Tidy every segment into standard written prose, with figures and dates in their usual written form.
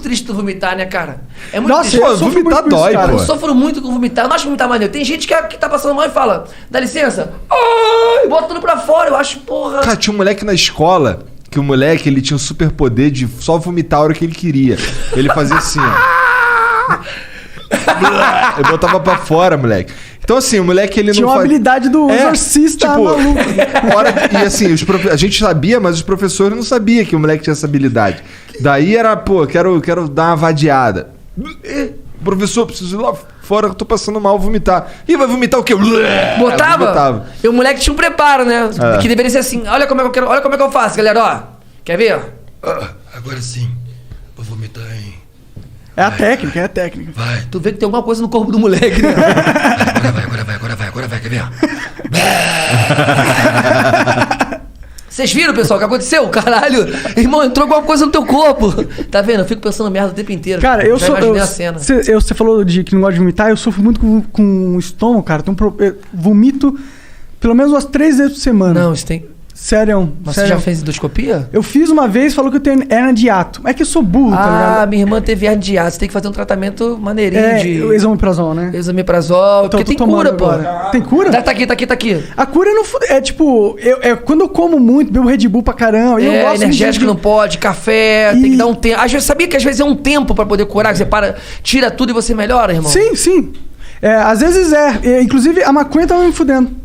triste tu vomitar, né, cara? É muito Nossa, triste. eu sofro vomitar muito com isso, dói, cara. pô. Eu sofro muito com vomitar. Eu não acho vomitar maneiro. Tem gente que tá passando mal e fala, dá licença. Ai, bota tudo pra fora. Eu acho, porra. Cara, tinha um moleque na escola, que o moleque, ele tinha o superpoder de só vomitar a hora que ele queria. Ele fazia assim, ó. Eu botava pra fora, moleque. Então, assim, o moleque, ele Tinha não uma faz... habilidade do exorcista maluco. E assim, a gente sabia, mas os professores não sabiam que o moleque tinha essa habilidade. Daí era, pô, quero dar uma vadiada. Professor, preciso ir lá fora, eu tô passando mal, vomitar. Ih, vai vomitar o quê? Botava? Botava. E o moleque tinha um preparo, né? Que deveria ser assim, olha como é que eu quero, olha como é que eu faço, galera, ó. Quer ver? Agora sim. Vou vomitar, hein? É a técnica, Vai. Tu vê que tem alguma coisa no corpo do moleque, né? Agora vai, quer ver? Vocês viram, pessoal, o que aconteceu? Caralho, irmão, entrou alguma coisa no teu corpo. Tá vendo? Eu fico pensando merda o tempo inteiro. Cara, eu já sou. imaginei a cena. Você falou de que não gosta de vomitar, eu sofro muito com o estômago, cara. Eu vomito pelo menos umas 3 vezes por semana. Não, isso tem... Sério. Mas você já fez endoscopia? Eu fiz uma vez, falou que eu tenho hernia de hiato. É que eu sou burro, tá ligado? Minha irmã teve hernia de hiato. Você tem que fazer um tratamento maneirinho de... O exomeprazol, né? Exomeprazol. Então, Porque eu tô tem cura, tomando pô. agora. Tem cura? Tá aqui. A cura não é tipo... quando eu como muito, bebo Red Bull pra caramba. E eu gosto energético não pode, café, tem que dar um tempo. Às vezes, sabia que às vezes é um tempo pra poder curar, que você tira tudo e você melhora, irmão? Sim. Às vezes inclusive, a maconha tava me fudendo.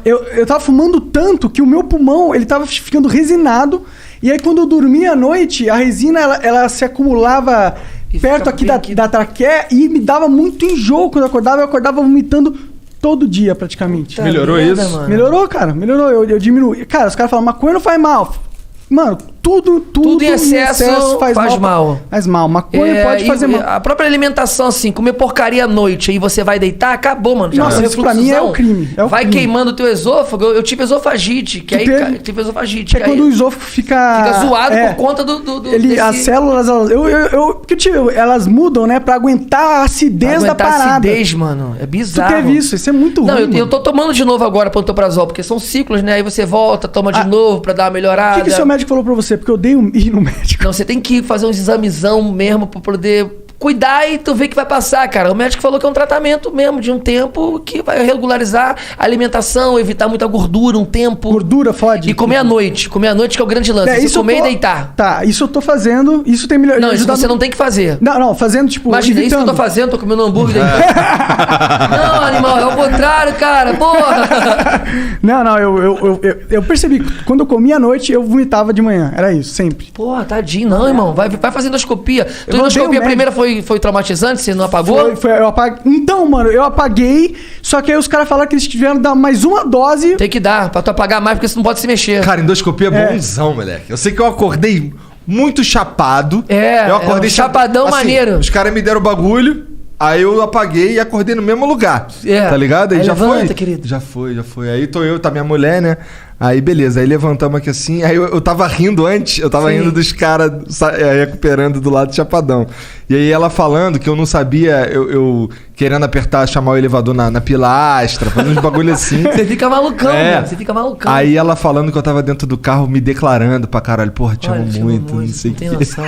Eu tava fumando tanto que o meu pulmão, ele tava ficando resinado. E aí, quando eu dormia à noite, a resina, ela se acumulava perto aqui da traqueia e me dava muito enjoo. Quando eu acordava vomitando todo dia, praticamente. Melhorou isso? Mano. Melhorou, cara. Melhorou. Eu diminui. Cara, os caras falam, maconha não faz mal. Mano, tudo em excesso faz mal. Faz mal. Maconha pode fazer mal. A própria alimentação, assim, comer porcaria à noite, aí você vai deitar, acabou, mano. Nossa, isso pra mim é o crime. Vai queimando o teu esôfago. Eu tive esofagite, que aí... Tive esofagite. Que é quando o esôfago fica zoado por conta do As células, elas mudam, né? Pra aguentar a acidez da parada. A acidez, mano. É bizarro. Tu teve isso é muito ruim. Não, eu tô tomando de novo agora pantoprazol, porque são ciclos, né? Aí você volta, toma de novo pra dar uma melhorada. O que seu médico falou pra você? Porque eu odeio ir no médico. Não, você tem que fazer um examezão mesmo pra poder cuidar e tu vê que vai passar, cara. O médico falou que é um tratamento mesmo de um tempo que vai regularizar a alimentação, evitar muita gordura, um tempo. Gordura fode. E comer à noite. Comer à noite que é o grande lance. Você comer e deitar. Tá, isso eu tô fazendo. Isso tem melhor. Não, isso você não tem que fazer. Não, fazendo tipo. Imagina, isso que eu tô fazendo, tô comendo um hambúrguer deitando. Não, animal, é o contrário, cara, porra. Não, eu percebi que quando eu comia à noite, eu vomitava de manhã. Era isso, sempre. Porra, tadinho, não, irmão. Vai fazer endoscopia. Tua endoscopia primeira foi traumatizante? Você não apagou? Eu apaguei. Então, mano, eu apaguei. Só que aí os caras falaram que eles tiveram que dar mais uma dose. Tem que dar, pra tu apagar mais, porque você não pode se mexer. Cara, endoscopia é bonzão, moleque. Eu sei que eu acordei muito chapado. Eu acordei chapadão assim, maneiro. Os caras me deram o bagulho. Aí eu apaguei e acordei no mesmo lugar. Tá ligado? Aí já levanta, foi. Querido. Já foi. Aí tá minha mulher, né? Aí beleza, aí levantamos aqui assim. Aí eu tava rindo antes, rindo dos caras recuperando do lado do chapadão. E aí ela falando que eu não sabia, eu querendo chamar o elevador na pilastra, fazendo uns bagulho assim. Você fica malucão, mano. Você fica malucão. Aí ela falando que eu tava dentro do carro, me declarando pra caralho, porra, te amo muito, não sei o que. Noção.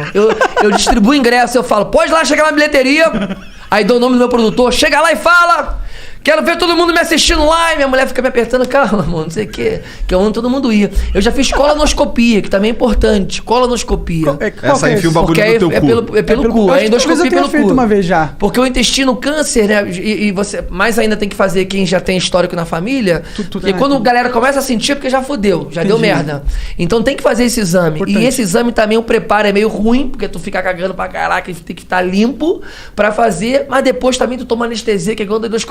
Eu distribuo ingresso, eu falo, pode ir lá chegar na bilheteria. Aí dou o nome do meu produtor, chega lá e fala... Quero ver todo mundo me assistindo lá. E minha mulher fica me apertando, calma, mano, não sei o quê. Que é onde todo mundo ia. Eu já fiz colonoscopia, que também é importante. Colonoscopia. Essa enfia o bagulho no teu cu. É pelo cu. É endoscopia pelo cu. Uma vez já. Porque o intestino câncer, né? E você mais ainda tem que fazer quem já tem histórico na família. E quando a galera começa a sentir, é porque já fodeu, já deu merda. Então tem que fazer esse exame. Importante. E esse exame também, o preparo é meio ruim, porque tu fica cagando pra caraca e tem que estar limpo pra fazer. Mas depois também tu toma anestesia, que é igual da endoscopia.